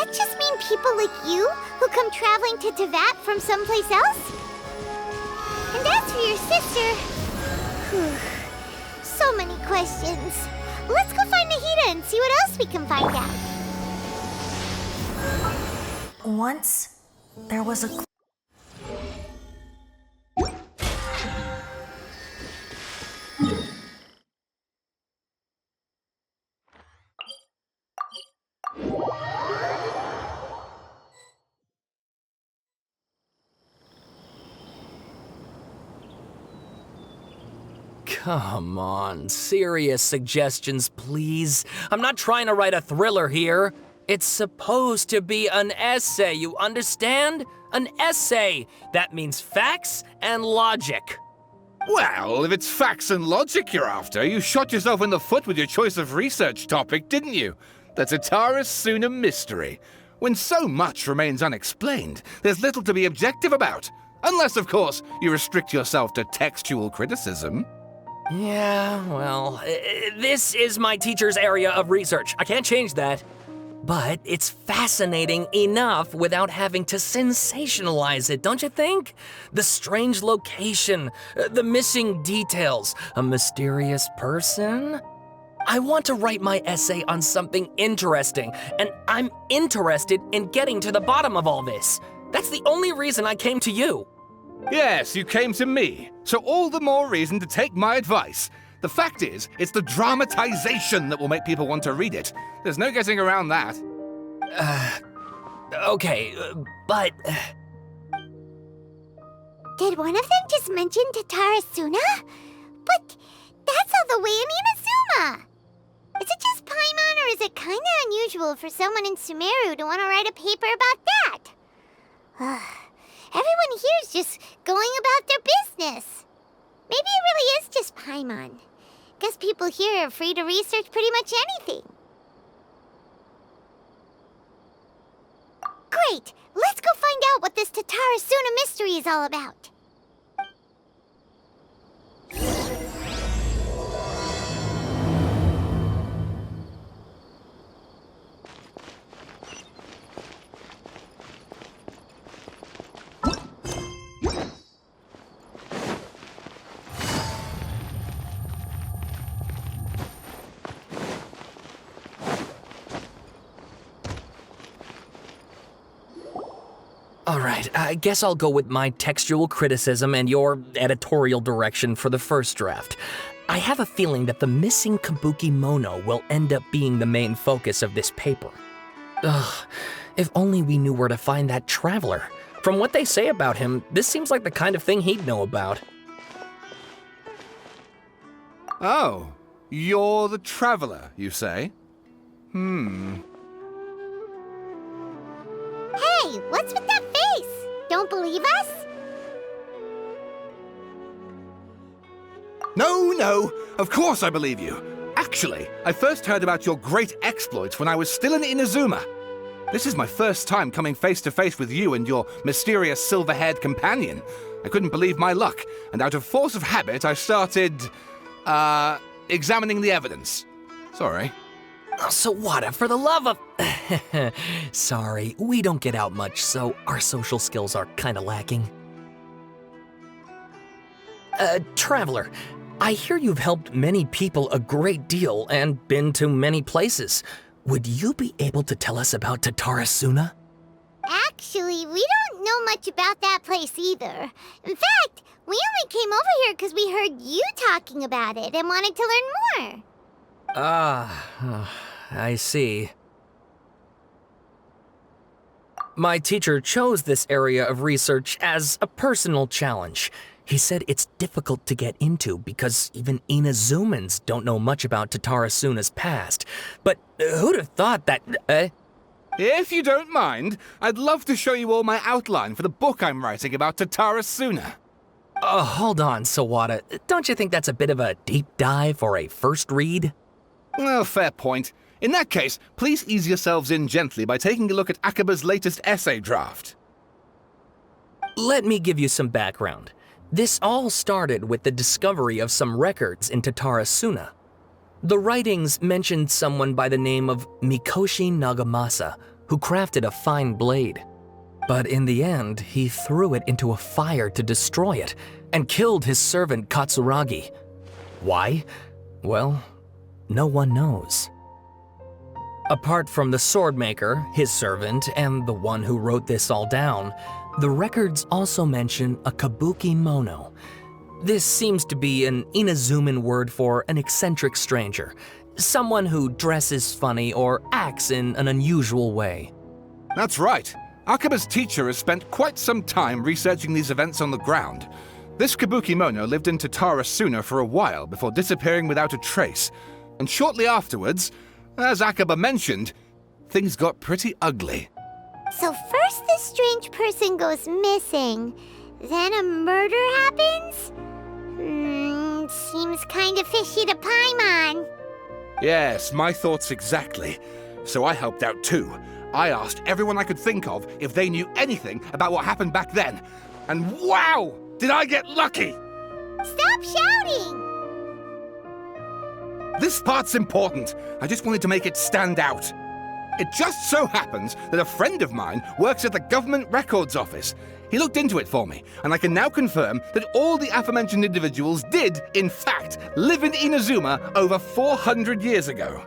that just mean people like you who come traveling to Teyvat from someplace else? And as for your sister... so many questions. Let's go find Nahida and see what else we can find out. Once, there was a... Come on, serious suggestions, please. I'm not trying to write a thriller here. It's supposed to be an essay, you understand? An essay! That means facts and logic. Well, if it's facts and logic you're after, you shot yourself in the foot with your choice of research topic, didn't you? The Tatara Suna mystery. When so much remains unexplained, there's little to be objective about. Unless, of course, you restrict yourself to textual criticism. Yeah, well, this is my teacher's area of research. I can't change that. But it's fascinating enough without having to sensationalize it, don't you think? The strange location, the missing details, a mysterious person. I want to write my essay on something interesting, and I'm interested in getting to the bottom of all this. That's the only reason I came to you. Yes, you came to me, so all the more reason to take my advice. The fact is, it's the dramatization that will make people want to read it. There's no getting around that. Okay, but... Did one of them just mention Tatara Suna? But that's all the way in Inazuma! Is it just Paimon, or is it kinda unusual for someone in Sumeru to want to write a paper about that? Everyone here's just going about their business. Maybe it really is just Paimon. Guess people here are free to research pretty much anything. Great! Let's go find out what this Tatara Suna mystery is all about. All right, I guess I'll go with my textual criticism and your editorial direction for the first draft. I have a feeling that the missing Kabuki Mono will end up being the main focus of this paper. Ugh, if only we knew where to find that traveler. From what they say about him, this seems like the kind of thing he'd know about. Oh, you're the traveler, you say? Hey, what's with that face? Don't believe us? No, of course I believe you. Actually, I first heard about your great exploits when I was still in Inazuma. This is my first time coming face to face with you and your mysterious silver-haired companion. I couldn't believe my luck, and out of force of habit, I started, examining the evidence. Sorry. Oh, Sawada, for the love of... Sorry, we don't get out much, so our social skills are kinda lacking. Traveler, I hear you've helped many people a great deal and been to many places. Would you be able to tell us about Tatara Suna? Actually, we don't know much about that place either. In fact, we only came over here because we heard you talking about it and wanted to learn more. I see. My teacher chose this area of research as a personal challenge. He said it's difficult to get into because even Inazumans don't know much about Tatara Suna's past. But who'd have thought that... If you don't mind, I'd love to show you all my outline for the book I'm writing about Tatara Suna. Hold on, Sawada. Don't you think that's a bit of a deep dive or a first read? Well, fair point. In that case, please ease yourselves in gently by taking a look at Akaba's latest essay draft. Let me give you some background. This all started with the discovery of some records in Tatara Suna. The writings mentioned someone by the name of Mikoshi Nagamasa, who crafted a fine blade. But in the end, he threw it into a fire to destroy it and killed his servant Katsuragi. Why? Well, no one knows. Apart from the swordmaker, his servant, and the one who wrote this all down, the records also mention a kabuki mono. This seems to be an Inazuman word for an eccentric stranger, someone who dresses funny or acts in an unusual way. That's right. Akaba's teacher has spent quite some time researching these events on the ground. This kabuki mono lived in Tatarasuna for a while before disappearing without a trace. And shortly afterwards, as Akaba mentioned, things got pretty ugly. So first this strange person goes missing, then a murder happens? Seems kinda fishy to Paimon. Yes, my thoughts exactly. So I helped out too. I asked everyone I could think of if they knew anything about what happened back then. And wow! Did I get lucky! Stop shouting! This part's important. I just wanted to make it stand out. It just so happens that a friend of mine works at the government records office. He looked into it for me, and I can now confirm that all the aforementioned individuals did, in fact, live in Inazuma over 400 years ago.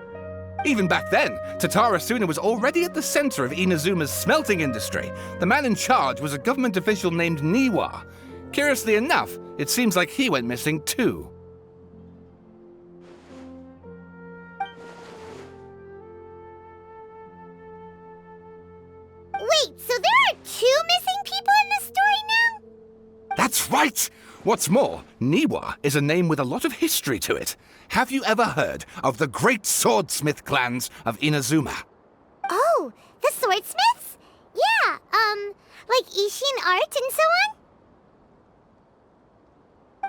Even back then, Tatarasuna was already at the center of Inazuma's smelting industry. The man in charge was a government official named Niwa. Curiously enough, it seems like he went missing too. Wait, so there are 2 missing people in this story now? That's right! What's more, Niwa is a name with a lot of history to it. Have you ever heard of the great swordsmith clans of Inazuma? Oh, the swordsmiths? Yeah, like Ishin art and so on?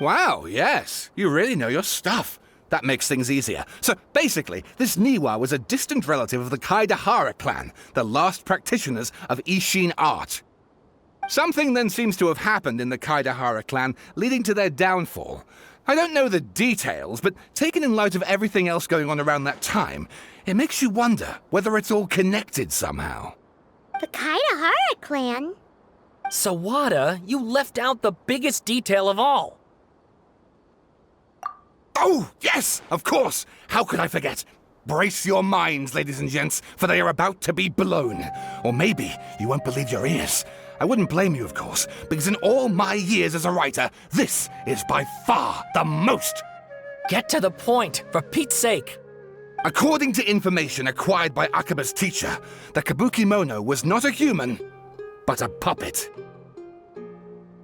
Wow, yes. You really know your stuff. That makes things easier. So basically, this Niwa was a distant relative of the Kaidahara clan, the last practitioners of Ishin art. Something then seems to have happened in the Kaidahara clan, leading to their downfall. I don't know the details, but taken in light of everything else going on around that time, it makes you wonder whether it's all connected somehow. The Kaidahara clan? Sawada, you left out the biggest detail of all. Oh, yes, of course. How could I forget? Brace your minds, ladies and gents, for they are about to be blown. Or maybe you won't believe your ears. I wouldn't blame you, of course, because in all my years as a writer, this is by far the most. Get to the point, for Pete's sake. According to information acquired by Akaba's teacher, the kabuki mono was not a human, but a puppet.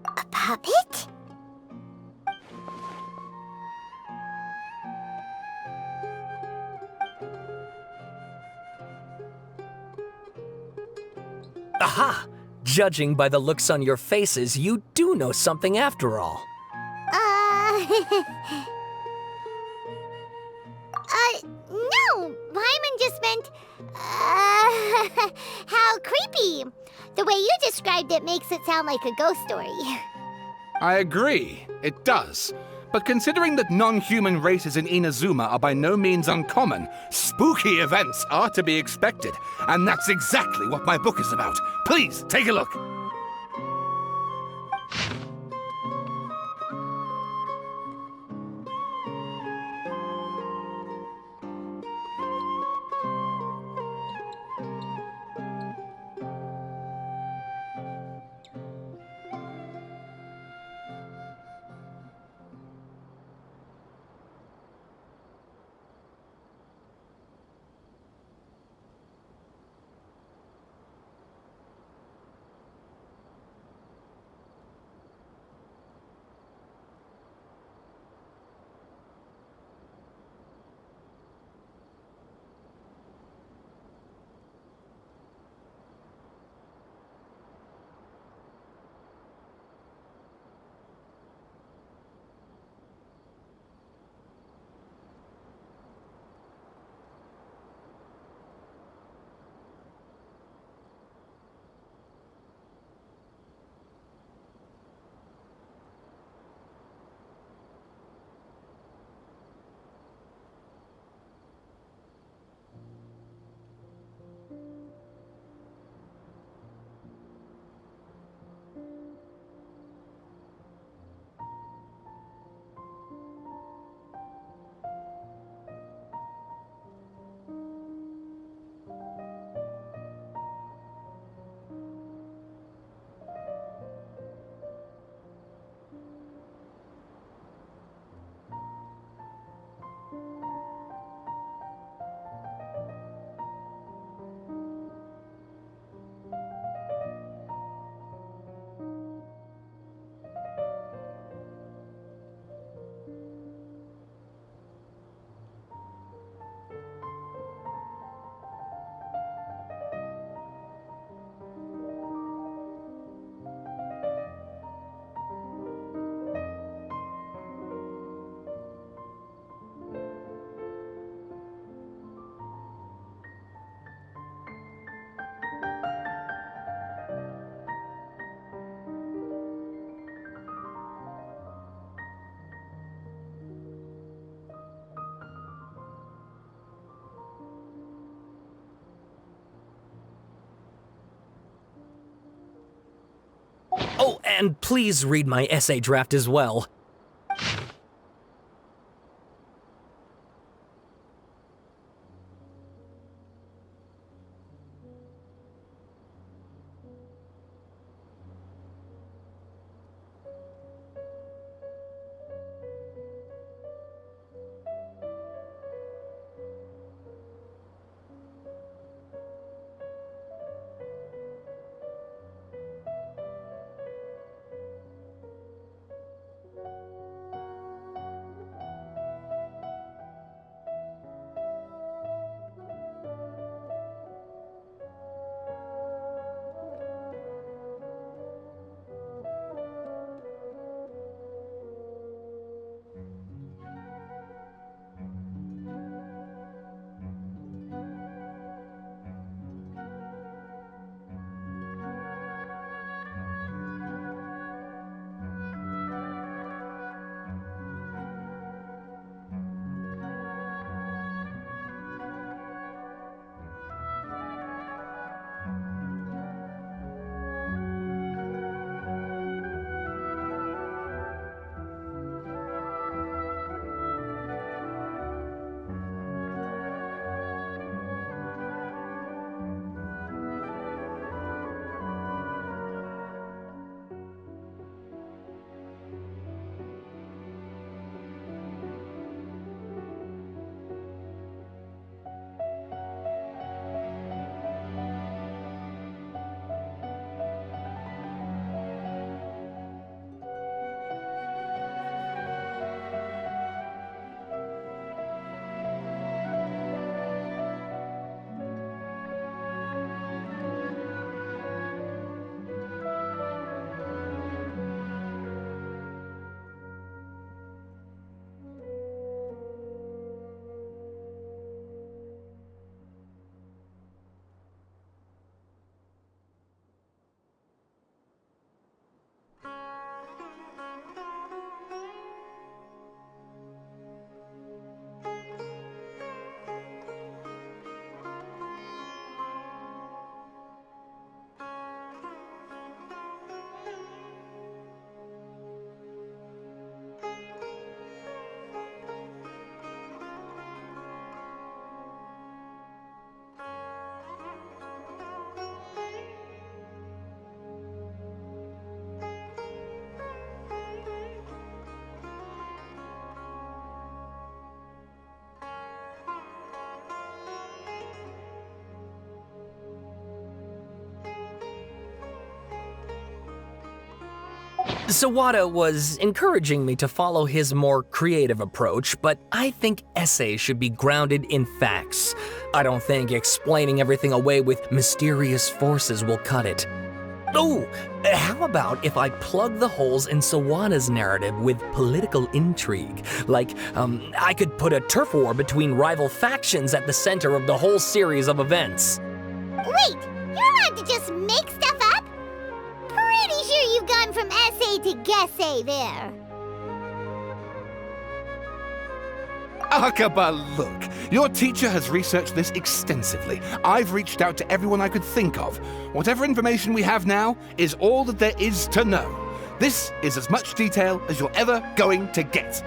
A puppet? Aha! Judging by the looks on your faces, you do know something after all. No! Paimon just meant, how creepy. The way you described it makes it sound like a ghost story. I agree, it does. But considering that non-human races in Inazuma are by no means uncommon, spooky events are to be expected. And that's exactly what my book is about. Please, take a look. Oh, and please read my essay draft as well. Sawada was encouraging me to follow his more creative approach, but I think essays should be grounded in facts. I don't think explaining everything away with mysterious forces will cut it. Oh, how about if I plug the holes in Sawada's narrative with political intrigue? Like, I could put a turf war between rival factions at the center of the whole series of events. Wait, you're allowed to just make stuff up? Pretty sure you've gone from essay to guessay there. Akaba, look. Your teacher has researched this extensively. I've reached out to everyone I could think of. Whatever information we have now is all that there is to know. This is as much detail as you're ever going to get.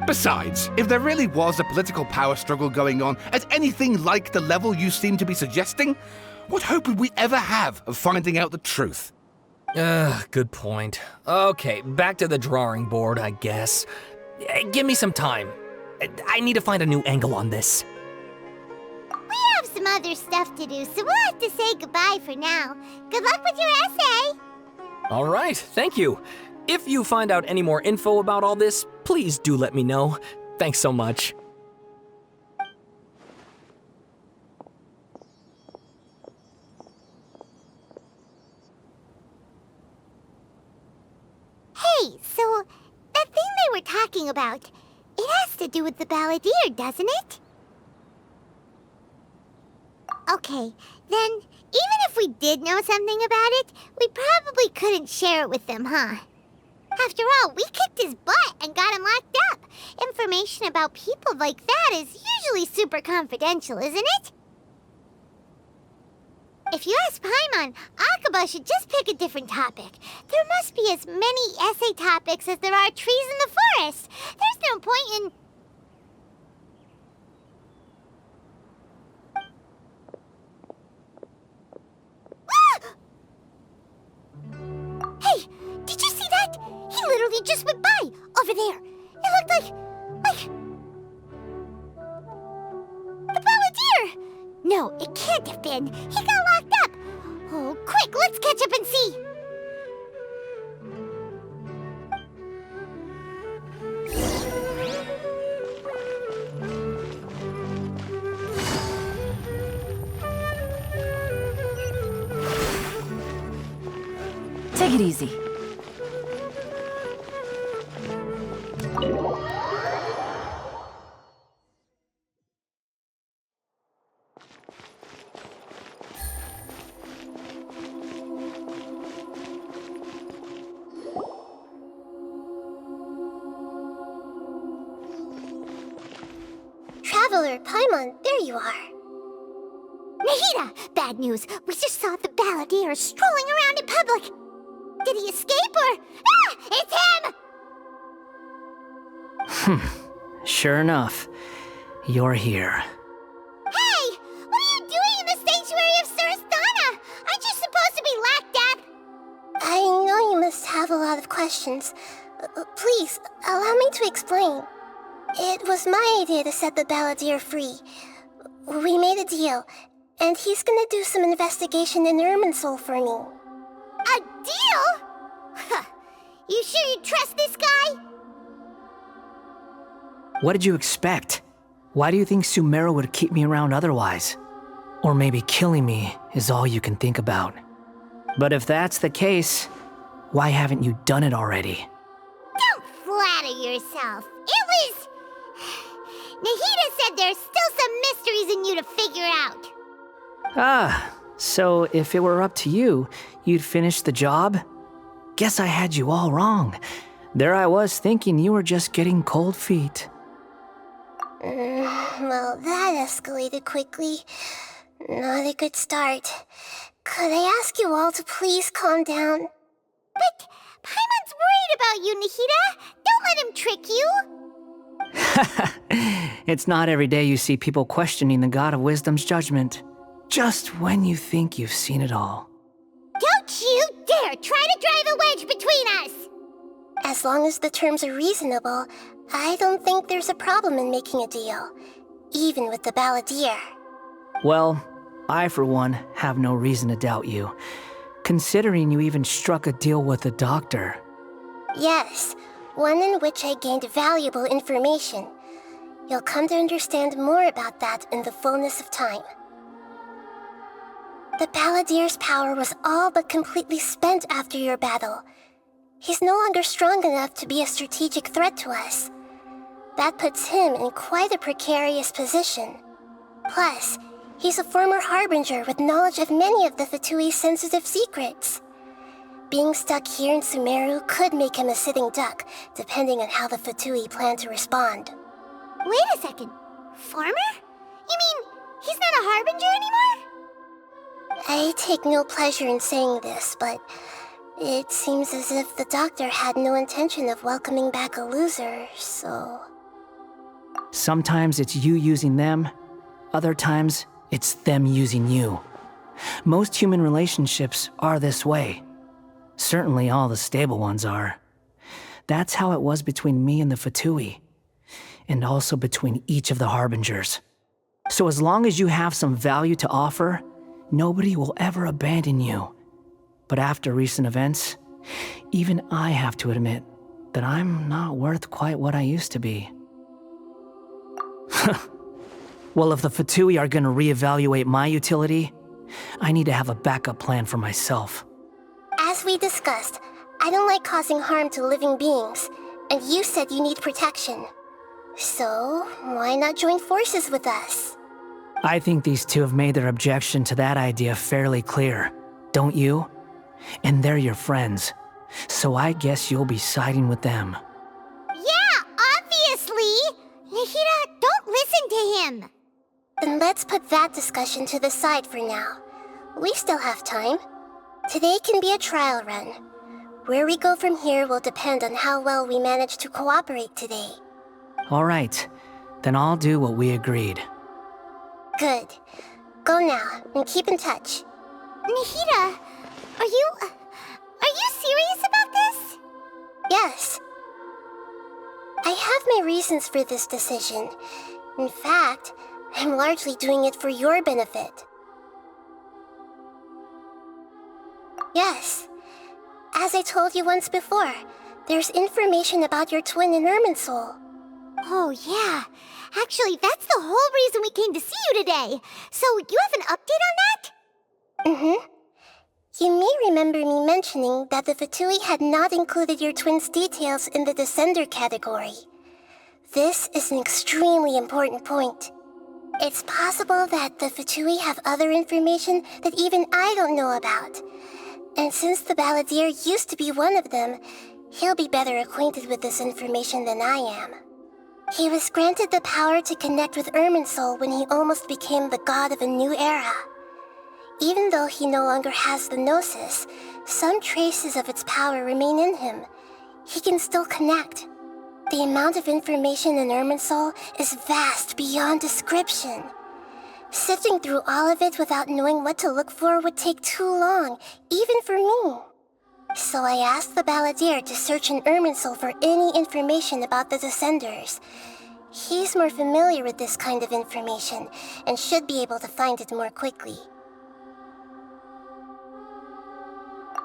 Besides, if there really was a political power struggle going on at anything like the level you seem to be suggesting, what hope would we ever have of finding out the truth? Good point. Okay, back to the drawing board, I guess. Give me some time. I need to find a new angle on this. We have some other stuff to do, so we'll have to say goodbye for now. Good luck with your essay! All right, thank you. If you find out any more info about all this, please do let me know. Thanks so much. Hey, so that thing they were talking about, it has to do with the balladeer, doesn't it? Okay, then even if we did know something about it, we probably couldn't share it with them, huh? After all, we kicked his butt and got him locked up. Information about people like that is usually super confidential, isn't it? If you ask Paimon, Chocobo should just pick a different topic. There must be as many essay topics as there are trees in the forest. There's no point in... Hey, did you see that? He literally just went by, over there. It looked like... the Balladeer! No, it can't have been. He got locked up. Oh, quick, let's catch up and see. Take it easy. Traveler, Paimon, there you are. Nahida! Bad news. We just saw the Balladeer strolling around in public. Did he escape or... Ah! It's him! Sure enough, you're here. Hey! What are you doing in the sanctuary of Surasthana? Aren't you supposed to be locked up? I know you must have a lot of questions. Please, allow me to explain. It was my idea to set the Balladeer free. We made a deal, and he's gonna do some investigation in Irminsul for me. A deal? Huh. You sure you trust this guy? What did you expect? Why do you think Sumeru would keep me around otherwise? Or maybe killing me is all you can think about. But if that's the case, why haven't you done it already? Don't flatter yourself. It was... Nahida said there's still some mysteries in you to figure out. Ah, so if it were up to you, you'd finish the job? Guess I had you all wrong. There I was thinking you were just getting cold feet. Well, that escalated quickly. Not a good start. Could I ask you all to please calm down? But Paimon's worried about you, Nahida. Don't let him trick you. It's not every day you see people questioning the God of Wisdom's judgment. Just when you think you've seen it all. Don't you dare try to drive a wedge between us! As long as the terms are reasonable, I don't think there's a problem in making a deal. Even with the Balladeer. Well, I for one have no reason to doubt you, considering you even struck a deal with the doctor. Yes, one in which I gained valuable information. You'll come to understand more about that in the fullness of time. The Balladeer's power was all but completely spent after your battle. He's no longer strong enough to be a strategic threat to us. That puts him in quite a precarious position. Plus, he's a former Harbinger with knowledge of many of the Fatui's sensitive secrets. Being stuck here in Sumeru could make him a sitting duck, depending on how the Fatui plan to respond. Wait a second. Former? You mean he's not a Harbinger anymore? I take no pleasure in saying this, but it seems as if the doctor had no intention of welcoming back a loser, so... Sometimes it's you using them, other times it's them using you. Most human relationships are this way. Certainly all the stable ones are. That's how it was between me and the Fatui, and also between each of the Harbingers. So as long as you have some value to offer, nobody will ever abandon you. But after recent events, even I have to admit that I'm not worth quite what I used to be. Well, if the Fatui are gonna reevaluate my utility, I need to have a backup plan for myself. As we discussed, I don't like causing harm to living beings, and you said you need protection. So, why not join forces with us? I think these two have made their objection to that idea fairly clear, don't you? And they're your friends, so I guess you'll be siding with them. Yeah, obviously! Nahida, don't listen to him! Then let's put that discussion to the side for now. We still have time. Today can be a trial run. Where we go from here will depend on how well we manage to cooperate today. All right, then I'll do what we agreed. Good. Go now, and keep in touch. Nahida, are you serious about this? Yes. I have my reasons for this decision. In fact, I'm largely doing it for your benefit. Yes. As I told you once before, there's information about your twin in Irminsul. Oh, yeah. Actually, that's the whole reason we came to see you today. So, you have an update on that? Mm-hmm. You may remember me mentioning that the Fatui had not included your twin's details in the Descender category. This is an extremely important point. It's possible that the Fatui have other information that even I don't know about. And since the Balladeer used to be one of them, he'll be better acquainted with this information than I am. He was granted the power to connect with Irminsul when he almost became the god of a new era. Even though he no longer has the Gnosis, some traces of its power remain in him. He can still connect. The amount of information in Irminsul is vast beyond description. Sifting through all of it without knowing what to look for would take too long, even for me. So I asked the Balladeer to search in Irminsul for any information about the Descenders. He's more familiar with this kind of information, and should be able to find it more quickly.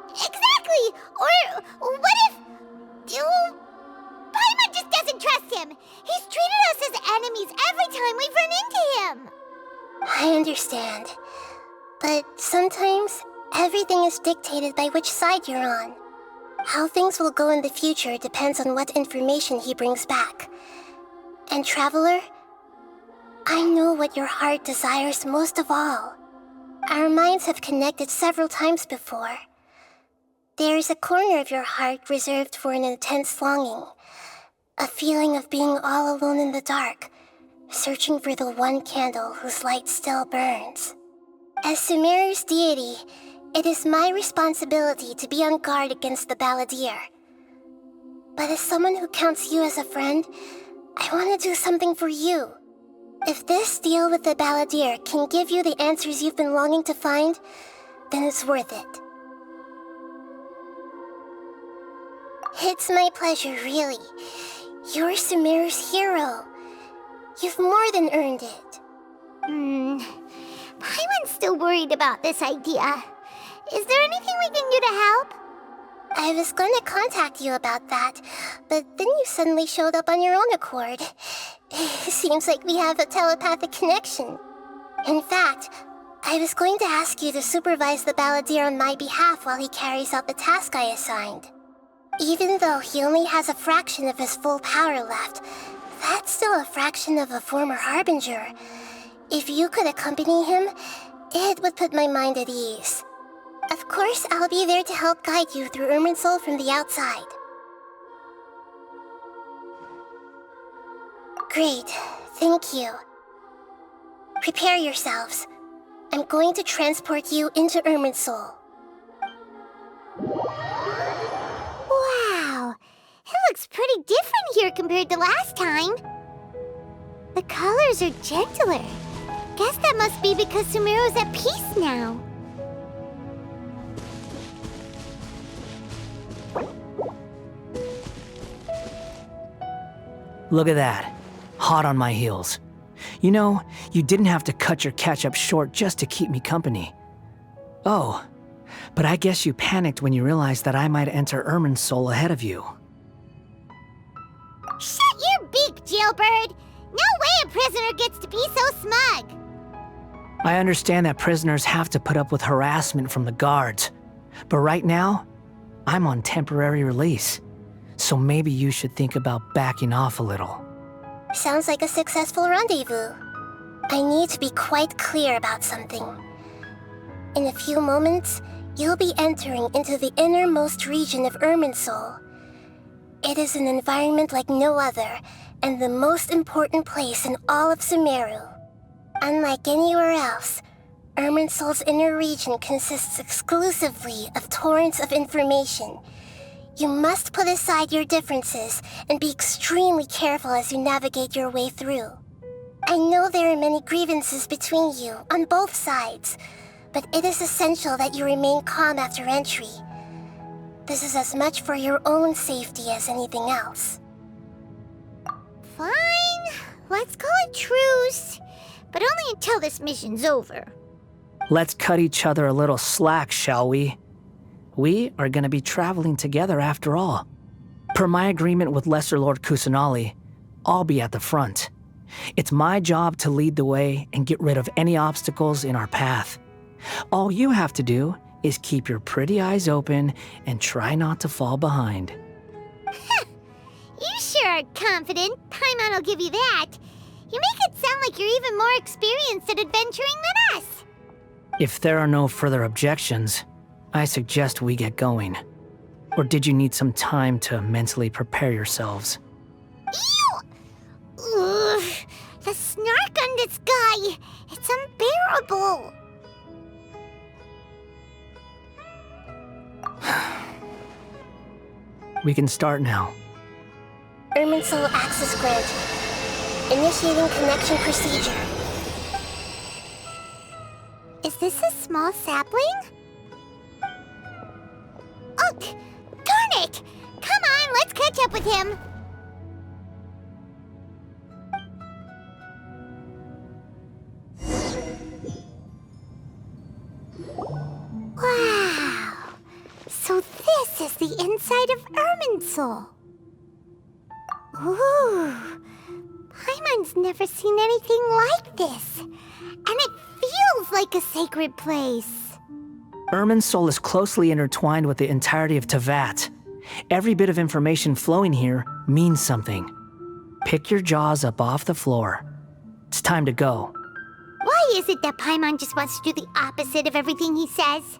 Exactly! Or what if... Paimon just doesn't trust him! He's treated us as enemies every time we've run into him! I understand. But sometimes, everything is dictated by which side you're on. How things will go in the future depends on what information he brings back. And Traveler, I know what your heart desires most of all. Our minds have connected several times before. There is a corner of your heart reserved for an intense longing. A feeling of being all alone in the dark, searching for the one candle whose light still burns. As Sumeru's deity, it is my responsibility to be on guard against the Balladeer. But as someone who counts you as a friend, I want to do something for you. If this deal with the Balladeer can give you the answers you've been longing to find, then it's worth it. It's my pleasure, really. You're Sumeru's hero. You've more than earned it. Paimon's still worried about this idea. Is there anything we can do to help? I was going to contact you about that, but then you suddenly showed up on your own accord. Seems like we have a telepathic connection. In fact, I was going to ask you to supervise the Balladeer on my behalf while he carries out the task I assigned. Even though he only has a fraction of his full power left, that's still a fraction of a former Harbinger. If you could accompany him, it would put my mind at ease. Of course, I'll be there to help guide you through Irminsul from the outside. Great, thank you. Prepare yourselves. I'm going to transport you into Irminsul. Wow, it looks pretty different here compared to last time. The colors are gentler. Guess that must be because Sumeru's at peace now. Look at that. Hot on my heels. You know, you didn't have to cut your catch-up short just to keep me company. Oh, but I guess you panicked when you realized that I might enter Irminsul ahead of you. Shut your beak, jailbird! No way a prisoner gets to be so smug! I understand that prisoners have to put up with harassment from the guards, but right now, I'm on temporary release, so maybe you should think about backing off a little. Sounds like a successful rendezvous. I need to be quite clear about something. In a few moments, you'll be entering into the innermost region of Irminsul. It is an environment like no other, and the most important place in all of Sumeru. Unlike anywhere else, Irminsul's inner region consists exclusively of torrents of information. You must put aside your differences and be extremely careful as you navigate your way through. I know there are many grievances between you on both sides, but it is essential that you remain calm after entry. This is as much for your own safety as anything else. Fine. Let's call it truce. But only until this mission's over. Let's cut each other a little slack, shall we? We are going to be traveling together after all. Per my agreement with Lesser Lord Kusanali, I'll be at the front. It's my job to lead the way and get rid of any obstacles in our path. All you have to do is keep your pretty eyes open and try not to fall behind. You sure are confident. Paimon will give you that. You make it sound like you're even more experienced at adventuring than us. If there are no further objections, I suggest we get going. Or did you need some time to mentally prepare yourselves? Ew! Ugh, the snark on this guy. It's unbearable. We can start now. Irminsul access granted. Initiating connection procedure. Is this a small sapling? Oh, darn it! Come on, let's catch up with him. Wow. So this is the inside of Irminsul. Ooh. Paimon's never seen anything like this. And it feels like a sacred place. Irminsul is closely intertwined with the entirety of Teyvat. Every bit of information flowing here means something. Pick your jaws up off the floor. It's time to go. Why is it that Paimon just wants to do the opposite of everything he says?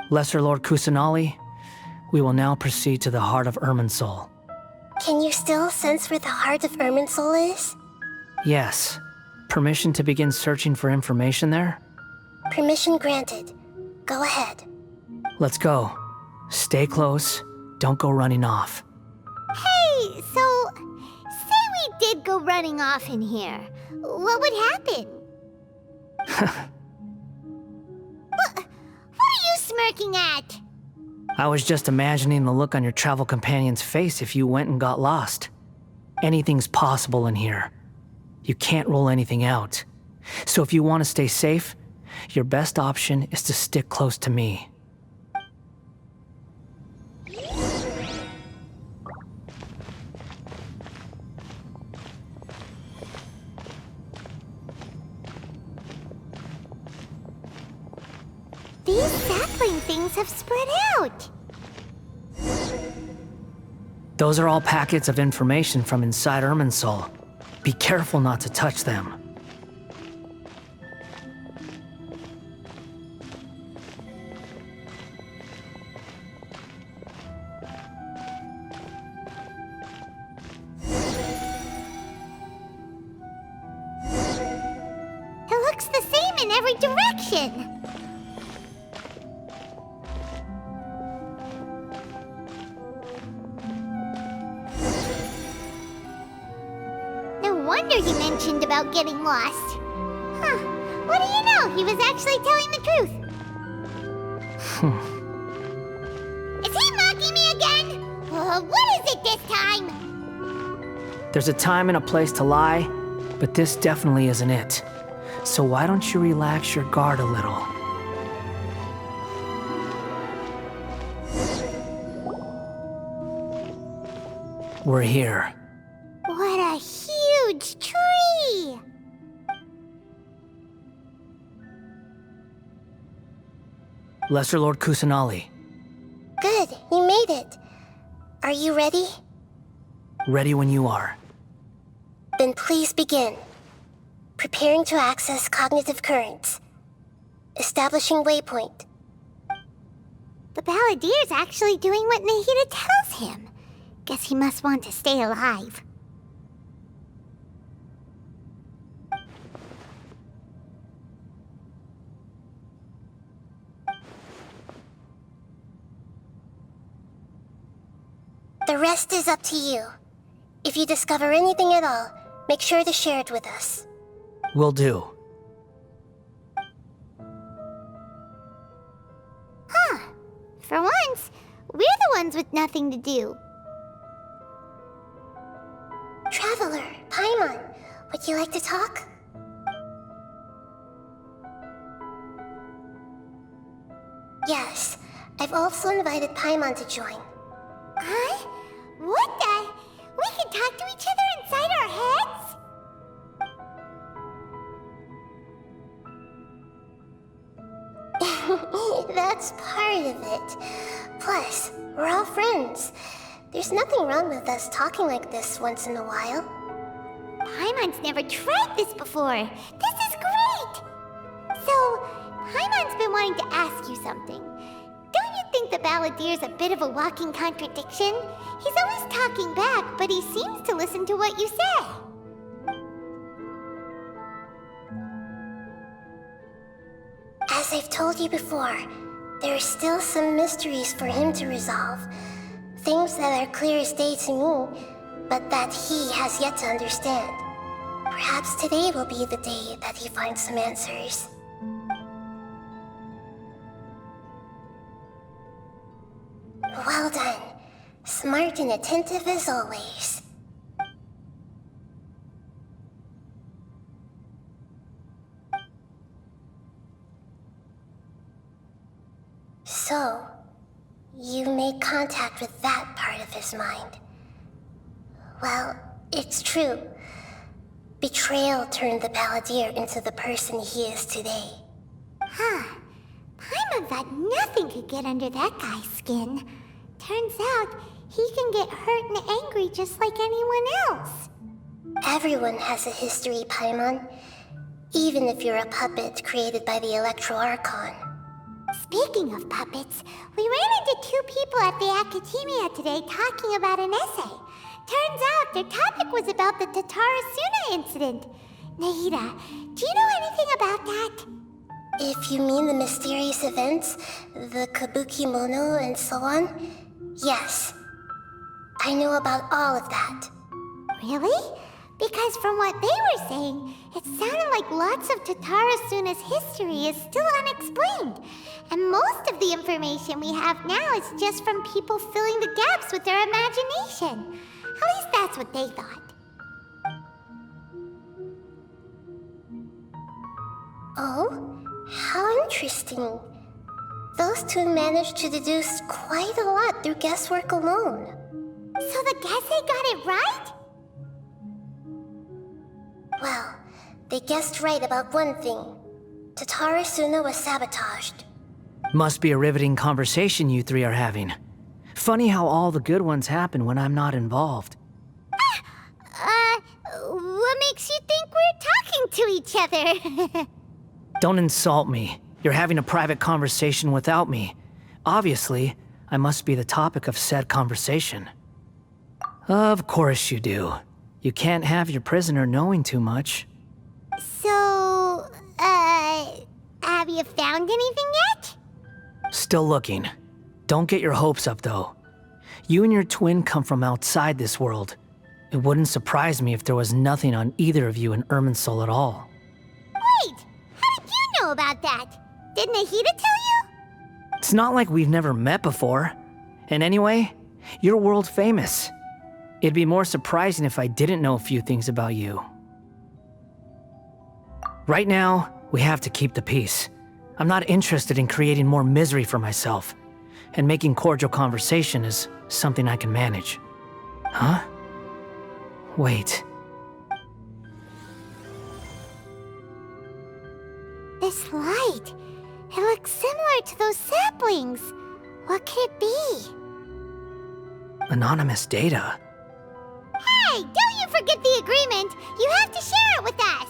Lesser Lord Kusanali, we will now proceed to the heart of Irminsul. Can you still sense where the heart of Irminsul is? Yes. Permission to begin searching for information there? Permission granted. Go ahead. Let's go. Stay close. Don't go running off. Hey, so say we did go running off in here. What would happen? What are you smirking at? I was just imagining the look on your travel companion's face if you went and got lost. Anything's possible in here. You can't rule anything out. So if you want to stay safe, your best option is to stick close to me. These sapling things have spread out. Those are all packets of information from inside Irminsul. Be careful not to touch them. It looks the same in every direction. No wonder he mentioned about getting lost. Huh. What do you know? He was actually telling the truth. Is he mocking me again? What is it this time? There's a time and a place to lie, but this definitely isn't it. So why don't you relax your guard a little? We're here. What a huge tree! Lesser Lord Kusanali, Good, you made it. Are you ready? ready when you are. Then please begin. Preparing to access cognitive currents. Establishing waypoint. The Balladier's actually doing what Nahida tells him. Guess he must want to stay alive. The rest is up to you. If you discover anything at all, make sure to share it with us. Will do. For once, we're the ones with nothing to do. Traveler, Paimon, would you like to talk? Yes, I've also invited Paimon to join. Huh? What the? We can talk to each other inside our heads? That's part of it. Plus, we're all friends. There's nothing wrong with us talking like this once in a while. Paimon's never tried this before. This is great! So, Paimon's been wanting to ask you something. Don't you think the Balladier's a bit of a walking contradiction? He's always talking back, but he seems to listen to what you say. As I've told you before, there are still some mysteries for him to resolve. Things that are clear as day to me, but that he has yet to understand. Perhaps today will be the day that he finds some answers. Well done. Smart and attentive as always. So, you made contact with that part of his mind. Well, it's true. Betrayal turned the Balladier into the person he is today. Huh. Paimon thought nothing could get under that guy's skin. Turns out, he can get hurt and angry just like anyone else. Everyone has a history, Paimon. Even if you're a puppet created by the Archon. Speaking of puppets, we ran into two people at the Academia today talking about an essay. Turns out their topic was about the Tatarasuna incident. Nahida, do you know anything about that? If you mean the mysterious events, the Kabuki Mono and so on, yes. I know about all of that. Really? Because from what they were saying, it sounded like lots of Tatarasuna's history is still unexplained. And most of the information we have now is just from people filling the gaps with their imagination. At least that's what they thought. Oh? How interesting. Those two managed to deduce quite a lot through guesswork alone. So the Gese got it right? Well, they guessed right about one thing. Tatarasuna was sabotaged. Must be a riveting conversation you three are having. Funny how all the good ones happen when I'm not involved. What makes you think we're talking to each other? Don't insult me. You're having a private conversation without me. Obviously, I must be the topic of said conversation. Of course you do. You can't have your prisoner knowing too much. So, have you found anything yet? Still looking. Don't get your hopes up, though. You and your twin come from outside this world. It wouldn't surprise me if there was nothing on either of you in Irminsul at all. Wait, how did you know about that? Did Nahida tell you? It's not like we've never met before. And anyway, you're world famous. It'd be more surprising if I didn't know a few things about you. Right now, we have to keep the peace. I'm not interested in creating more misery for myself. And making cordial conversation is something I can manage. Huh? Wait. This light, it looks similar to those saplings. What could it be? Anonymous data. Hey, don't you forget the agreement! You have to share it with us!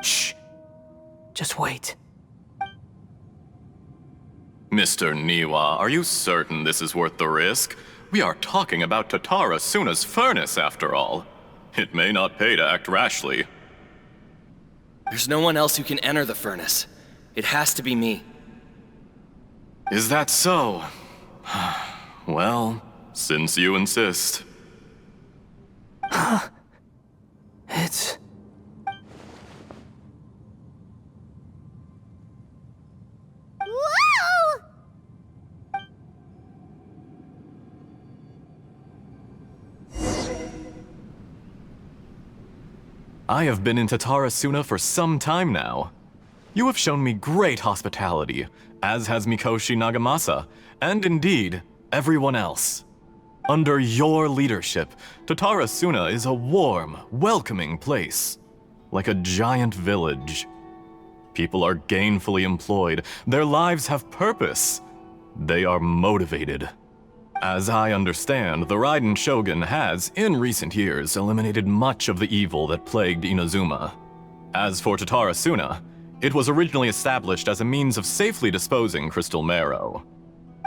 Shh. Just wait. Mr. Niwa, are you certain this is worth the risk? We are talking about Tatarasuna's furnace, after all. It may not pay to act rashly. There's no one else who can enter the furnace. It has to be me. Is that so? Well, since you insist. It's... Whoa! I have been in Tatarasuna for some time now. You have shown me great hospitality, as has Mikoshi Nagamasa, and indeed, everyone else. Under your leadership, Tatarasuna is a warm, welcoming place, like a giant village. People are gainfully employed, their lives have purpose. They are motivated. As I understand, the Raiden Shogun has, in recent years, eliminated much of the evil that plagued Inazuma. As for Tatarasuna, it was originally established as a means of safely disposing crystal marrow.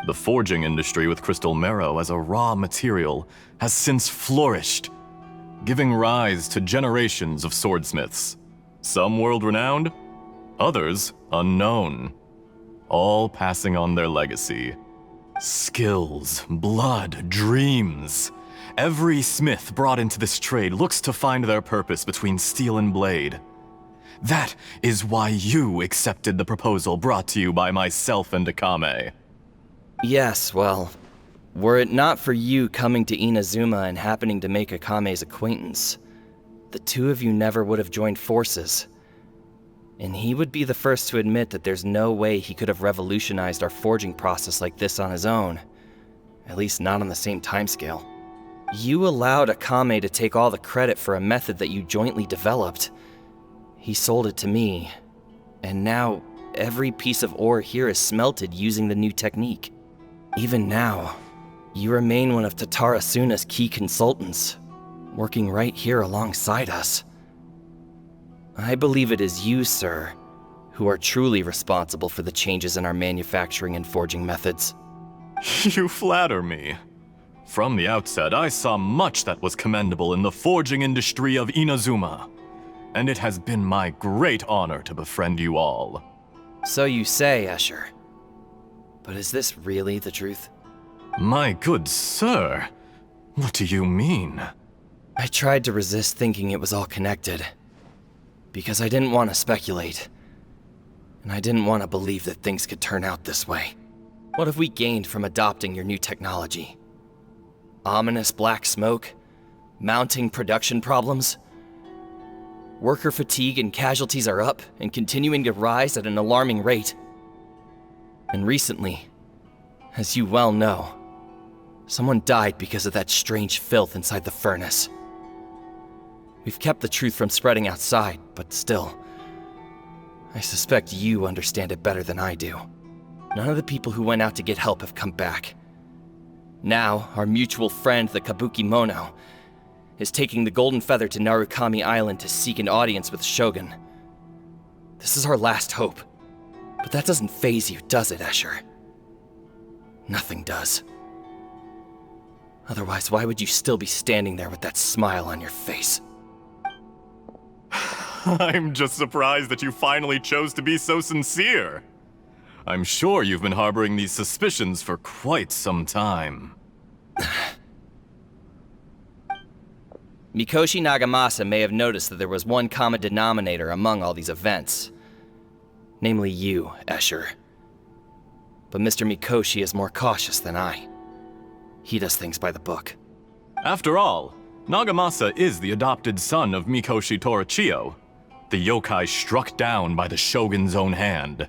The forging industry with crystal marrow as a raw material has since flourished, giving rise to generations of swordsmiths. Some world-renowned, others unknown, all passing on their legacy. Skills, blood, dreams. Every smith brought into this trade looks to find their purpose between steel and blade. That is why you accepted the proposal brought to you by myself and Akame. Yes, well, were it not for you coming to Inazuma and happening to make Akame's acquaintance, the two of you never would have joined forces. And he would be the first to admit that there's no way he could have revolutionized our forging process like this on his own. At least not on the same timescale. You allowed Akame to take all the credit for a method that you jointly developed. He sold it to me, and now every piece of ore here is smelted using the new technique. Even now, you remain one of Tatarasuna's key consultants, working right here alongside us. I believe it is you, sir, who are truly responsible for the changes in our manufacturing and forging methods. You flatter me. From the outset, I saw much that was commendable in the forging industry of Inazuma, and it has been my great honor to befriend you all. So you say, Escher. But is this really the truth? My good sir, what do you mean? I tried to resist thinking it was all connected. Because I didn't want to speculate. And I didn't want to believe that things could turn out this way. What have we gained from adopting your new technology? Ominous black smoke? Mounting production problems? Worker fatigue and casualties are up and continuing to rise at an alarming rate. And recently, as you well know, someone died because of that strange filth inside the furnace. We've kept the truth from spreading outside, but still, I suspect you understand it better than I do. None of the people who went out to get help have come back. Now, our mutual friend, the Kabuki Mono, is taking the Golden Feather to Narukami Island to seek an audience with Shogun. This is our last hope. But that doesn't faze you, does it, Escher? Nothing does. Otherwise, why would you still be standing there with that smile on your face? I'm just surprised that you finally chose to be so sincere. I'm sure you've been harboring these suspicions for quite some time. Mikoshi Nagamasa may have noticed that there was one common denominator among all these events. Namely you, Escher. But Mr. Mikoshi is more cautious than I. He does things by the book. After all, Nagamasa is the adopted son of Mikoshi Torachiyo, the yokai struck down by the Shogun's own hand.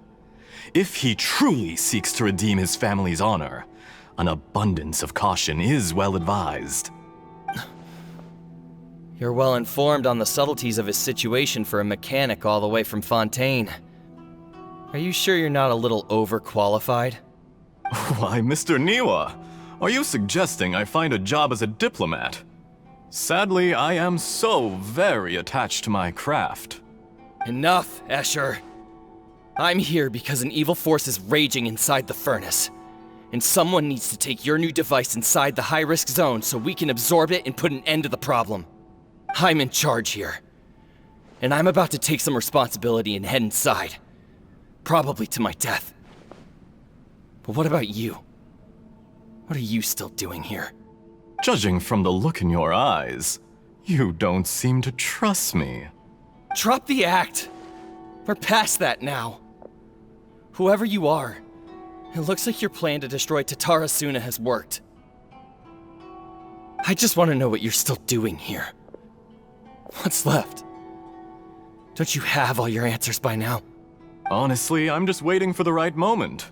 If he truly seeks to redeem his family's honor, an abundance of caution is well advised. You're well informed on the subtleties of his situation for a mechanic all the way from Fontaine. Are you sure you're not a little overqualified? Why, Mr. Niwa, are you suggesting I find a job as a diplomat? Sadly, I am so very attached to my craft. Enough, Escher. I'm here because an evil force is raging inside the furnace. And someone needs to take your new device inside the high-risk zone so we can absorb it and put an end to the problem. I'm in charge here. And I'm about to take some responsibility and head inside. Probably to my death. But what about you? What are you still doing here? Judging from the look in your eyes, you don't seem to trust me. Drop the act! We're past that now. Whoever you are, it looks like your plan to destroy Tatara Suna has worked. I just want to know what you're still doing here. What's left? Don't you have all your answers by now? Honestly, I'm just waiting for the right moment.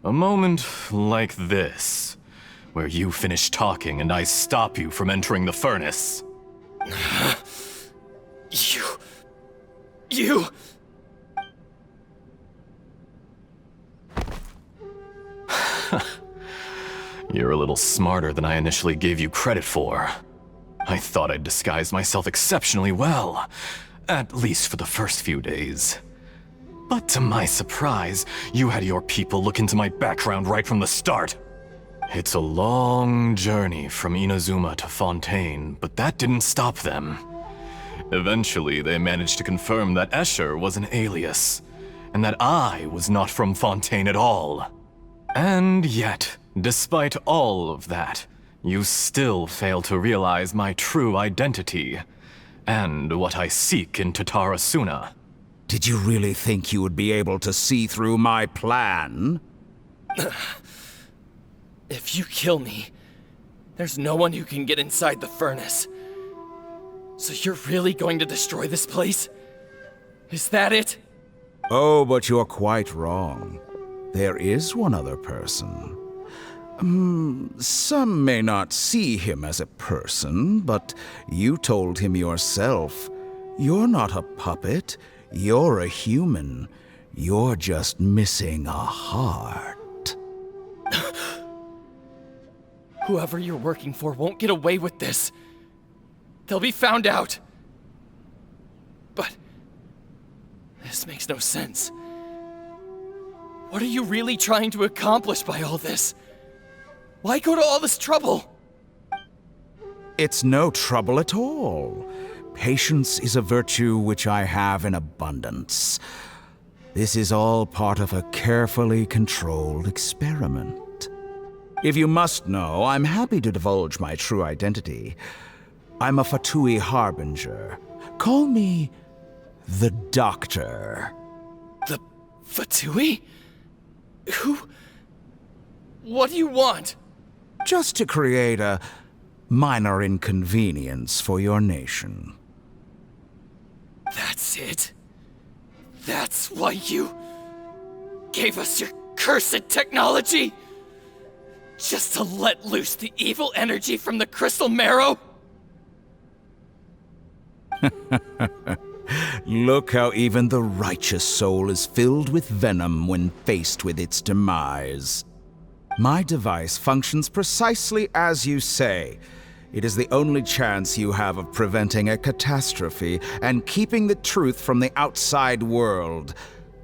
A moment like this, where you finish talking and I stop you from entering the furnace. You... You're a little smarter than I initially gave you credit for. I thought I'd disguised myself exceptionally well, at least for the first few days. But to my surprise, you had your people look into my background right from the start. It's a long journey from Inazuma to Fontaine, but that didn't stop them. Eventually, they managed to confirm that Escher was an alias, and that I was not from Fontaine at all. And yet, despite all of that, you still fail to realize my true identity, and what I seek in Tatara Suna. Did you really think you would be able to see through my plan? If you kill me, there's no one who can get inside the furnace. So you're really going to destroy this place? Is that it? Oh, but you're quite wrong. There is one other person. Some may not see him as a person, but you told him yourself. You're not a puppet. You're a human. You're just missing a heart. Whoever you're working for won't get away with this. They'll be found out. But this makes no sense. What are you really trying to accomplish by all this? Why go to all this trouble? It's no trouble at all. Patience is a virtue which I have in abundance. This is all part of a carefully controlled experiment. If you must know, I'm happy to divulge my true identity. I'm a Fatui Harbinger. Call me the Doctor. The Fatui? Who? What do you want? Just to create a minor inconvenience for your nation. That's it? That's why you gave us your cursed technology? Just to let loose the evil energy from the crystal marrow? Look how even the righteous soul is filled with venom when faced with its demise. My device functions precisely as you say. It is the only chance you have of preventing a catastrophe and keeping the truth from the outside world.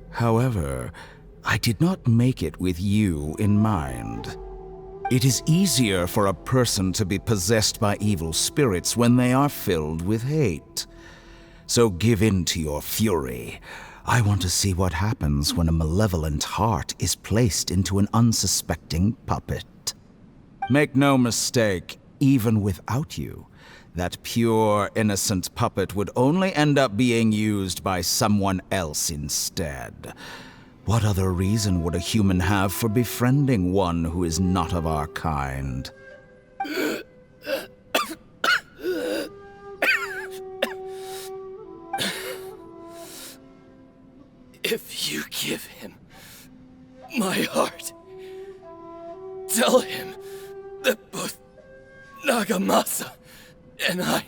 However, I did not make it with you in mind. It is easier for a person to be possessed by evil spirits when they are filled with hate. So give in to your fury. I want to see what happens when a malevolent heart is placed into an unsuspecting puppet. Make no mistake, even without you, that pure, innocent puppet would only end up being used by someone else instead. What other reason would a human have for befriending one who is not of our kind? If you give him my heart, tell him that both Nagamasa and I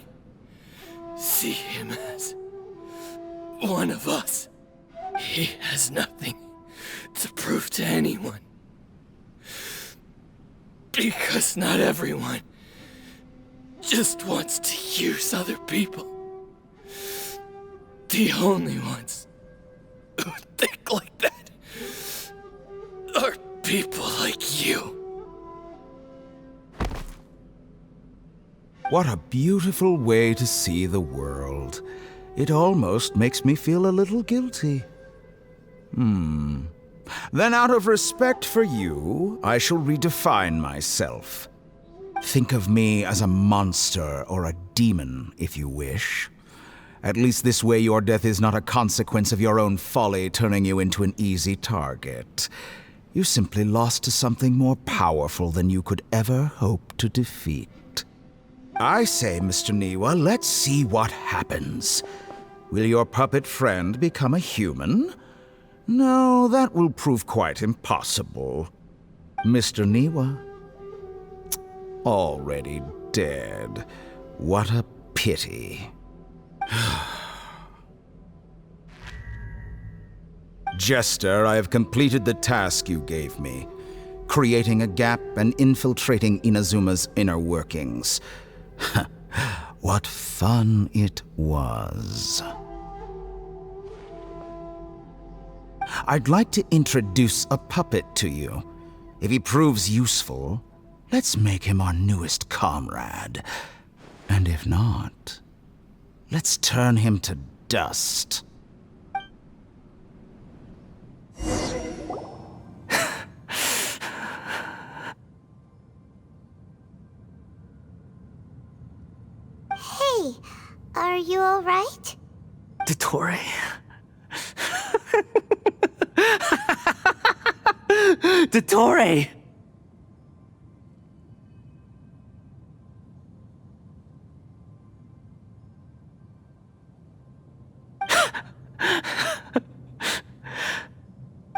see him as one of us. He has nothing to prove to anyone. Because not everyone just wants to use other people. The only ones who think like that are people like you. What a beautiful way to see the world. It almost makes me feel a little guilty. Then out of respect for you, I shall redefine myself. Think of me as a monster or a demon, if you wish. At least this way your death is not a consequence of your own folly turning you into an easy target. You simply lost to something more powerful than you could ever hope to defeat. I say, Mr. Niwa, let's see what happens. Will your puppet friend become a human? No, that will prove quite impossible. Mr. Niwa? Already dead. What a pity. Jester, I have completed the task you gave me, creating a gap and infiltrating Inazuma's inner workings. What fun it was. I'd like to introduce a puppet to you. If he proves useful, let's make him our newest comrade. And if not, let's turn him to dust. Hey, are you alright? Dottore. Dottore!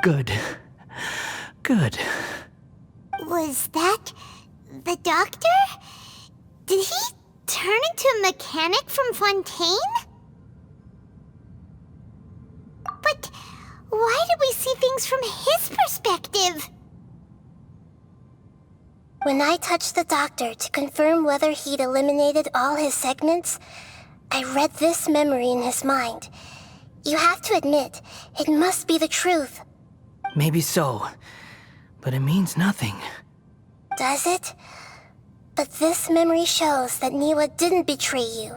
Good. Good. Was that the doctor? Did he turn into a mechanic from Fontaine? But why did we see things from his perspective? When I touched the doctor to confirm whether he'd eliminated all his segments, I read this memory in his mind. You have to admit, it must be the truth. Maybe so, but it means nothing. Does it? But this memory shows that Niwa didn't betray you.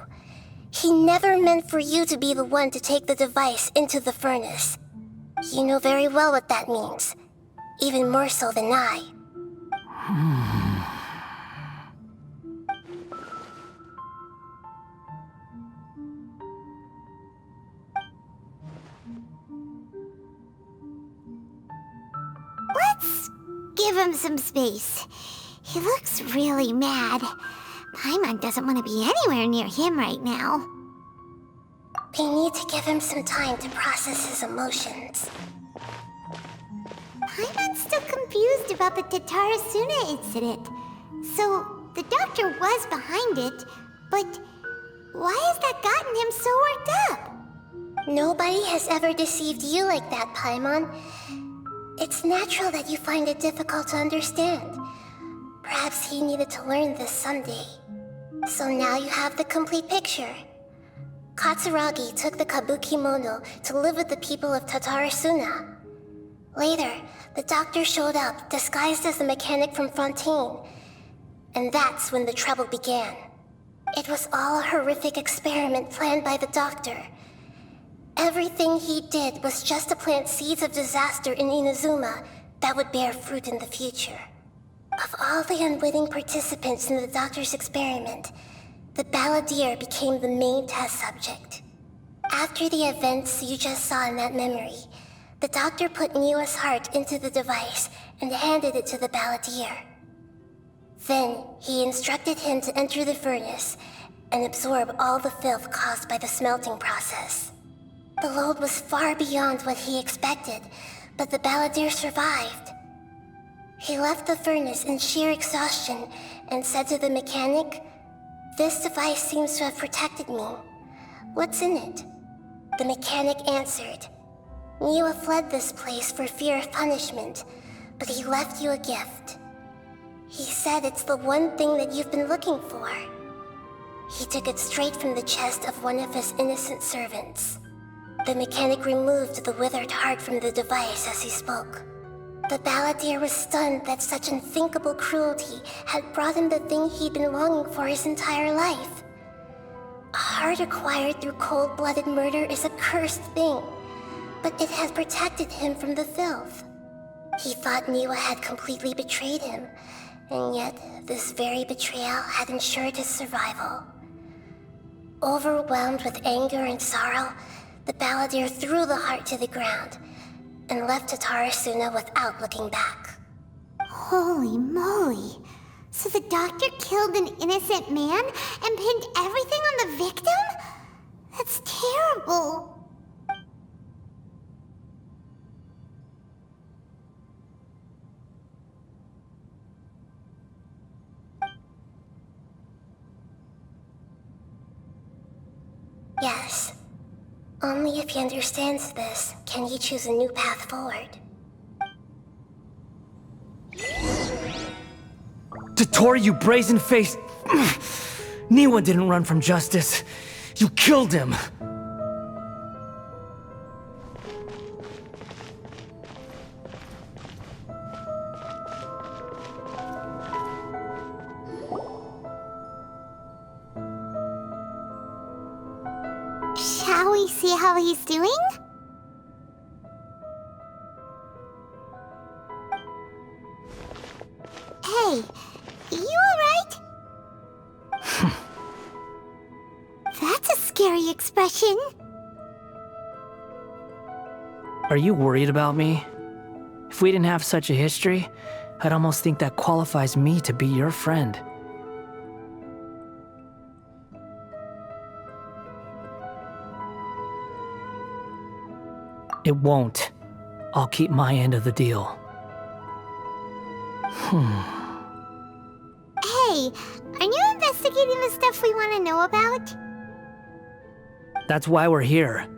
He never meant for you to be the one to take the device into the furnace. You know very well what that means. Even more so than I. Let's give him some space. He looks really mad. Paimon doesn't want to be anywhere near him right now. We need to give him some time to process his emotions. Paimon's still confused about the Tatarasuna incident. So, the doctor was behind it, but why has that gotten him so worked up? Nobody has ever deceived you like that, Paimon. It's natural that you find it difficult to understand. Perhaps he needed to learn this someday. So now you have the complete picture. Katsuragi took the Kabuki Mono to live with the people of Tatarasuna. Later, the doctor showed up, disguised as a mechanic from Fontaine. And that's when the trouble began. It was all a horrific experiment planned by the doctor. Everything he did was just to plant seeds of disaster in Inazuma that would bear fruit in the future. Of all the unwitting participants in the doctor's experiment, the balladeer became the main test subject. After the events you just saw in that memory, the doctor put Niwa's heart into the device and handed it to the balladeer. Then, he instructed him to enter the furnace and absorb all the filth caused by the smelting process. The load was far beyond what he expected, but the balladeer survived. He left the furnace in sheer exhaustion and said to the mechanic, "This device seems to have protected me. What's in it?" The mechanic answered, "Niwa fled this place for fear of punishment, but he left you a gift. He said it's the one thing that you've been looking for." He took it straight from the chest of one of his innocent servants. The mechanic removed the withered heart from the device as he spoke. The balladeer was stunned that such unthinkable cruelty had brought him the thing he'd been longing for his entire life. A heart acquired through cold-blooded murder is a cursed thing, but it had protected him from the filth. He thought Niwa had completely betrayed him, and yet this very betrayal had ensured his survival. Overwhelmed with anger and sorrow, the balladeer threw the heart to the ground and left Tatarasuna without looking back. Holy moly. So the doctor killed an innocent man and pinned everything on the victim? That's terrible. Yes. Only if he understands this can he choose a new path forward. Tottori, you brazen-faced... Niwa didn't run from justice. You killed him. Shall we see how he's doing? Hey, you alright? That's a scary expression. Are you worried about me? If we didn't have such a history, I'd almost think that qualifies me to be your friend. It won't. I'll keep my end of the deal. Hey, aren't you investigating the stuff we want to know about? That's why we're here.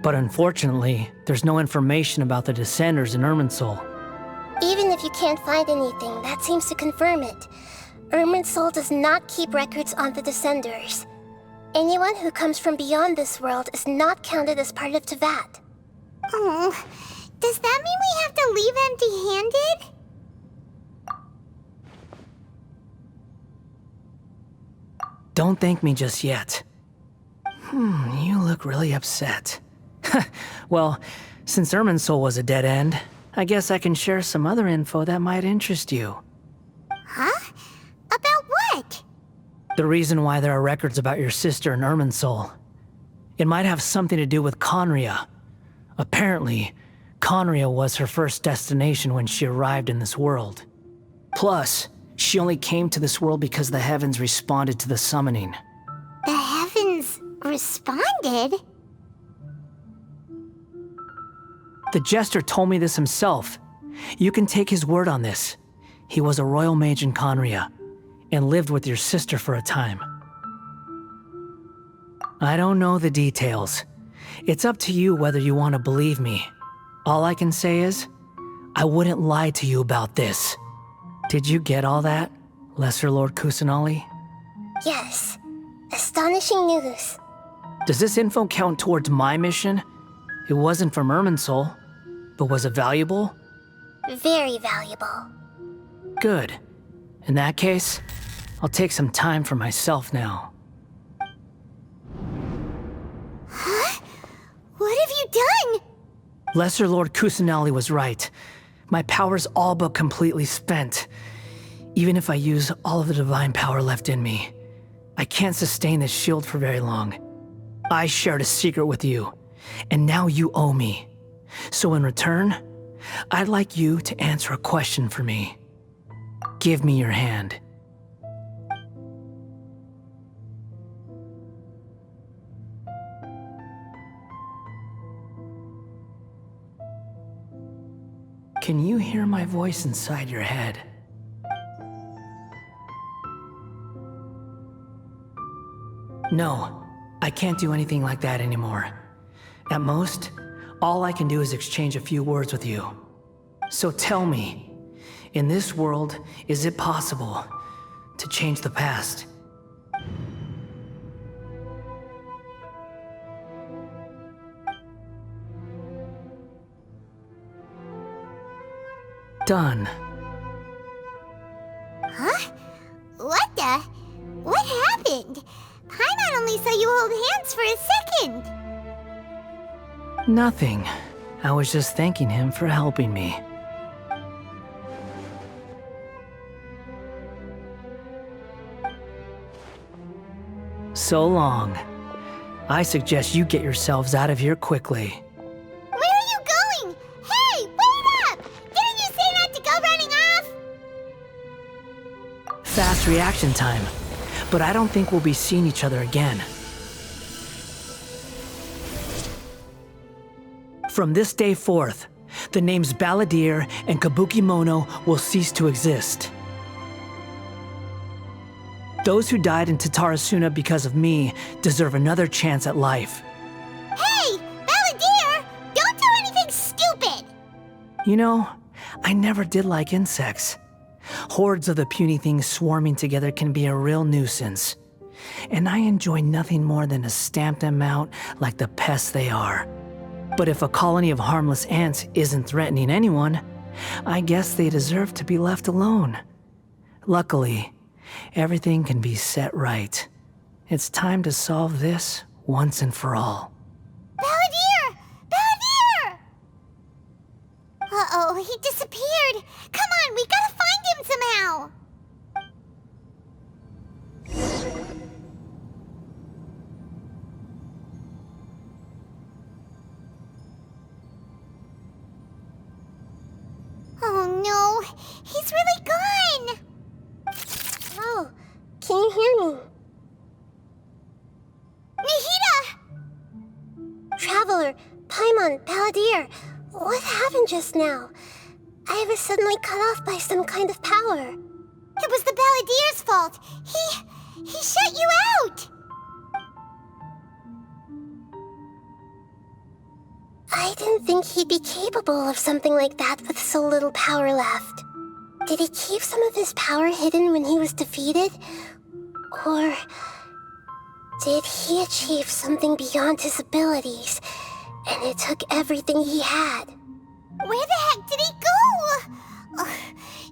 But unfortunately, there's no information about the Descenders in Irminsul. Even if you can't find anything, that seems to confirm it. Irminsul does not keep records on the Descenders. Anyone who comes from beyond this world is not counted as part of Teyvat. Oh, does that mean we have to leave empty-handed? Don't thank me just yet. You look really upset. Well, since Irminsul was a dead end, I guess I can share some other info that might interest you. Huh? About what? The reason why there are records about your sister in Irminsul. It might have something to do with Conria. Apparently, Conria was her first destination when she arrived in this world. Plus, she only came to this world because the heavens responded to the summoning. The heavens responded? The Jester told me this himself. You can take his word on this. He was a royal mage in Conria, and lived with your sister for a time. I don't know the details. It's up to you whether you want to believe me. All I can say is, I wouldn't lie to you about this. Did you get all that, Lesser Lord Kusanali? Yes. Astonishing news. Does this info count towards my mission? It wasn't from Irminsul, but was it valuable? Very valuable. Good. In that case, I'll take some time for myself now. Huh? What have you done? Lesser Lord Kusanali was right. My power's all but completely spent. Even if I use all of the divine power left in me, I can't sustain this shield for very long. I shared a secret with you, and now you owe me. So in return, I'd like you to answer a question for me. Give me your hand. Can you hear my voice inside your head? No, I can't do anything like that anymore. At most, all I can do is exchange a few words with you. So tell me, in this world, is it possible to change the past? Done. Huh? What the? What happened? Paimon only saw you hold hands for a second. Nothing. I was just thanking him for helping me. So long. I suggest you get yourselves out of here quickly. Where are you going? Hey, wait up! Didn't you say not to go running off? Fast reaction time. But I don't think we'll be seeing each other again. From this day forth, the names Balladeer and Kabukimono will cease to exist. Those who died in Tatarasuna because of me deserve another chance at life. Hey, Balladeer! Don't do anything stupid! You know, I never did like insects. Hordes of the puny things swarming together can be a real nuisance. And I enjoy nothing more than to stamp them out like the pests they are. But if a colony of harmless ants isn't threatening anyone, I guess they deserve to be left alone. Luckily, everything can be set right. It's time to solve this once and for all. Balladeer! Balladeer! Uh-oh, he disappeared. Come on, we gotta find him somehow. Oh no, he's really gone. Oh, can you hear me? Nahida! Traveler, Paimon, Balladeer, what happened just now? I was suddenly cut off by some kind of power. It was the Balladeer's fault. He shut you out. I didn't think he'd be capable of something like that with so little power left. Did he keep some of his power hidden when he was defeated? Or did he achieve something beyond his abilities, and it took everything he had? Where the heck did he go? Ugh,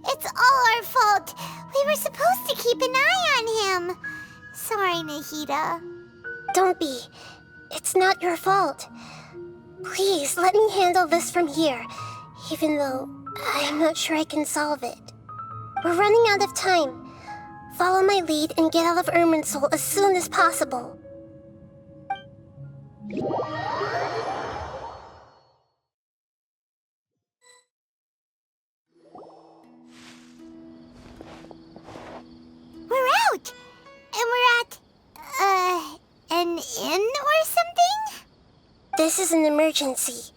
it's all our fault. We were supposed to keep an eye on him. Sorry, Nahida. Don't be. It's not your fault. Please, let me handle this from here, even though I'm not sure I can solve it. We're running out of time. Follow my lead and get out of Irminsul as soon as possible. We're out! And we're at, an inn or something? This is an emergency.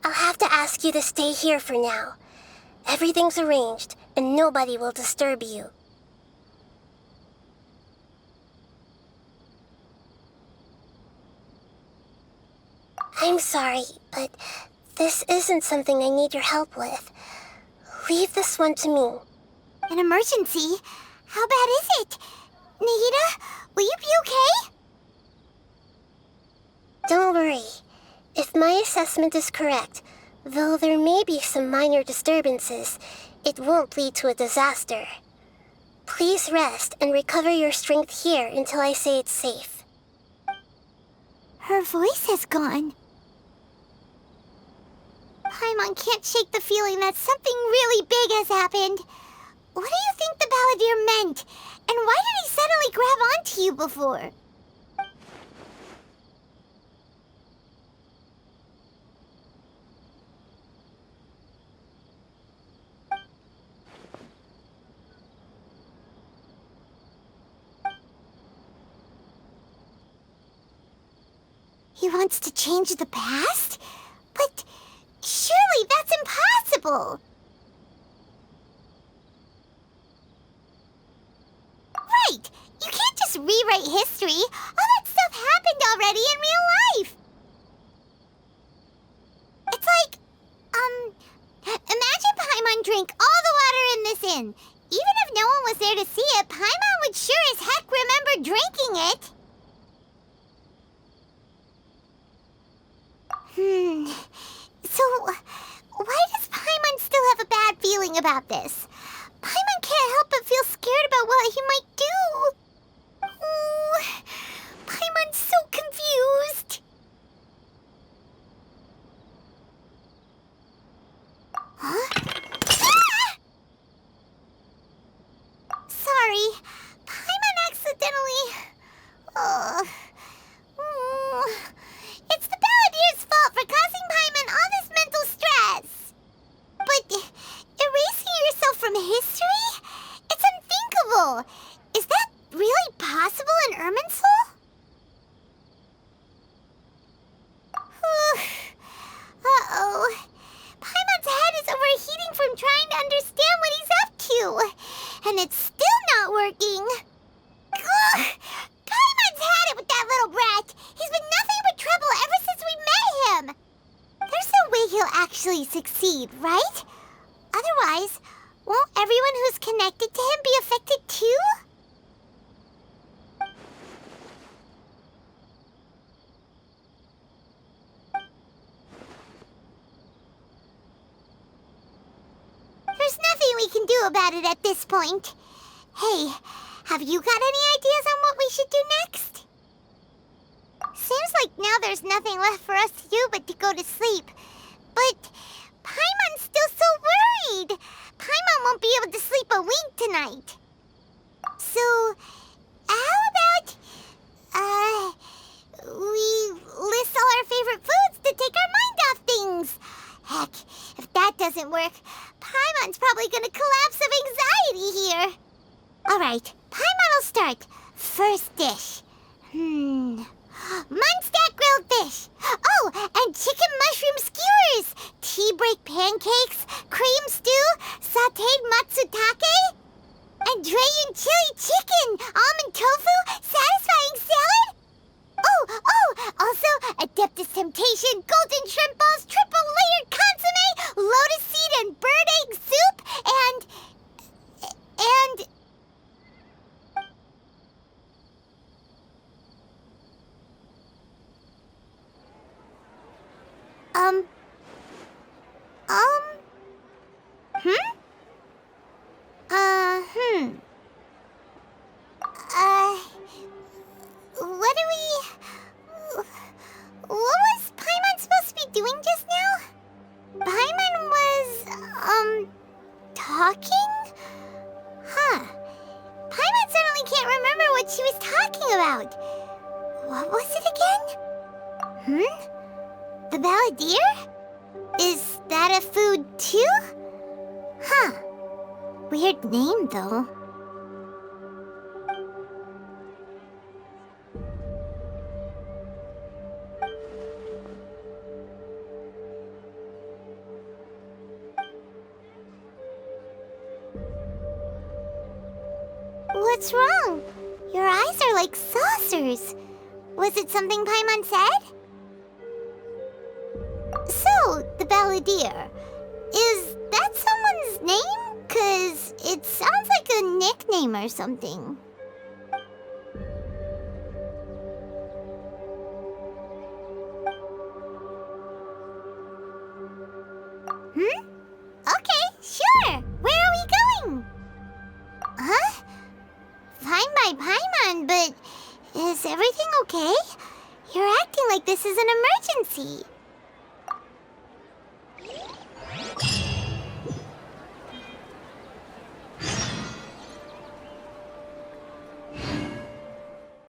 I'll have to ask you to stay here for now. Everything's arranged, and nobody will disturb you. I'm sorry, but this isn't something I need your help with. Leave this one to me. An emergency? How bad is it? Nahida, will you be okay? Don't worry. If my assessment is correct, though there may be some minor disturbances, it won't lead to a disaster. Please rest and recover your strength here until I say it's safe. Her voice has gone. Paimon can't shake the feeling that something really big has happened. What do you think the Balladeer meant? And why did he suddenly grab onto you before? He wants to change the past? But surely that's impossible! Right! You can't just rewrite history! All that stuff happened already in real life! It's like, imagine Paimon drank all the water in this inn. Even if no one was there to see it, Paimon would sure as heck remember drinking it! So, why does Paimon still have a bad feeling about this? Paimon can't help but feel scared about what he might do. Oh, Paimon's so confused. possible in Irminsul? Uh-oh. Paimon's head is overheating from trying to understand what he's up to. And it's still not working. Ugh! Paimon's had it with that little brat. He's been nothing but trouble ever since we met him. There's no way he'll actually succeed, right? Otherwise, won't everyone who's connected to him be affected too? There's nothing we can do about it at this point. Hey, have you got any ideas on what we should do next? Seems like now there's nothing left for us to do but to go to sleep. But Paimon's still so worried. Paimon won't be able to sleep a wink tonight. So, how about, we list all our favorite foods to take our mind off things? Heck, if that doesn't work, Paimon's probably gonna collapse of anxiety here. Alright, Paimon will start. First dish. Munstack grilled fish. Oh, and chicken mushroom skewers. Tea break pancakes. Cream stew. Sauteed matsutake. And Dragon chili chicken. Almond tofu. Satisfying salad. Oh, also Adeptus Temptation. Golden shrimp balls. Triple layered consomme. Lotus seed and bird egg soup. And... What was Paimon supposed to be doing just now? Paimon was, talking? Huh. Paimon suddenly can't remember what she was talking about. What was it again? The Balladeer? Is that a food too? Huh. Weird name, though. What's wrong? Your eyes are like saucers. Was it something Paimon said? So, the Balladeer. Is that someone's name? 'Cause it sounds like a nickname or something. Okay, sure. Where are we going? Huh? Fine by Paimon, but is everything okay? You're acting like this is an emergency.